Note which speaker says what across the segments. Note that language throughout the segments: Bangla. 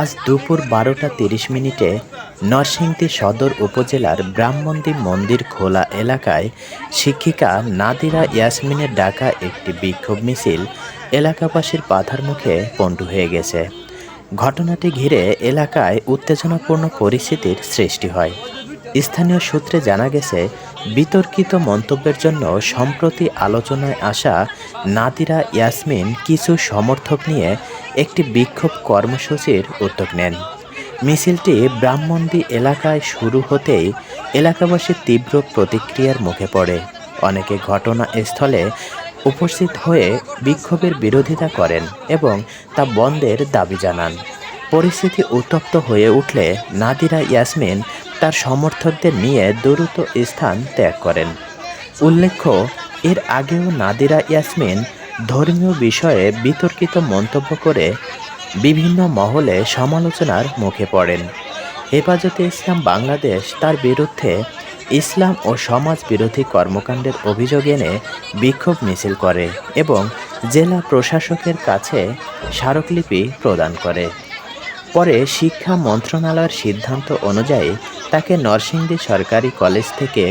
Speaker 1: আজ দুপুর 12টা 30 নরসিংদী সদর উপজেলার ব্রাহ্মণদী মন্দির খোলা এলাকায় শিক্ষিকা নাদিরা ইয়াসমিনের ডাকা একটি বিক্ষোভ মিছিল এলাকাবাসীর বাধার মুখে পণ্ড হয়ে গেছে। ঘটনাটি ঘিরে এলাকায় উত্তেজনাপূর্ণ পরিস্থিতির সৃষ্টি হয়। স্থানীয় সূত্রে জানা গেছে, বিতর্কিত মন্তব্যের জন্য সম্প্রতি আলোচনায় আসা নাদিরা ইয়াসমিন কিছু সমর্থক নিয়ে একটি বিক্ষোভ কর্মসূচির উদ্যোগ নেন। মিছিলটি ব্রাহ্মণদী এলাকায় শুরু হতেই এলাকাবাসীর তীব্র প্রতিক্রিয়ার মুখে পড়ে। অনেকে ঘটনাস্থলে উপস্থিত হয়ে বিক্ষোভের বিরোধিতা করেন এবং তা বন্ধের দাবি জানান। পরিস্থিতি উত্তপ্ত হয়ে উঠলে নাদিরা ইয়াসমিন তার সমর্থকদের নিয়ে দ্রুত স্থান ত্যাগ করেন। উল্লেখ্য, এর আগেও নাদিরা ইয়াসমিন ধর্মীয় বিষয়ে বিতর্কিত মন্তব্য করে বিভিন্ন মহলে সমালোচনার মুখে পড়েন। হেফাজতে ইসলাম বাংলাদেশ তার বিরুদ্ধে ইসলাম ও সমাজ বিরোধী কর্মকাণ্ডের অভিযোগ এনে বিক্ষোভ মিছিল করে এবং জেলা প্রশাসকের কাছে স্মারকলিপি প্রদান করে। পরে শিক্ষা মন্ত্রণালয়ের সিদ্ধান্ত অনুযায়ী তাকে নরসিংদী সরকারি কলেজ থেকে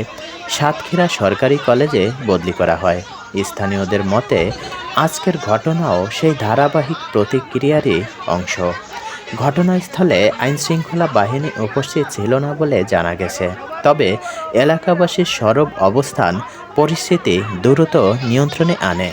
Speaker 1: সাতক্ষীরা সরকারি কলেজে বদলি করা হয়। স্থানীয়দের মতে আজকের ঘটনাও সেই ধারাবাহিক প্রতিক্রিয়ারই অংশ। ঘটনাস্থলে আইনশৃঙ্খলা বাহিনী উপস্থিত ছিল না বলে জানা গেছে, তবে এলাকাবাসীর সরব অবস্থান পরিস্থিতি দ্রুত নিয়ন্ত্রণে আনে।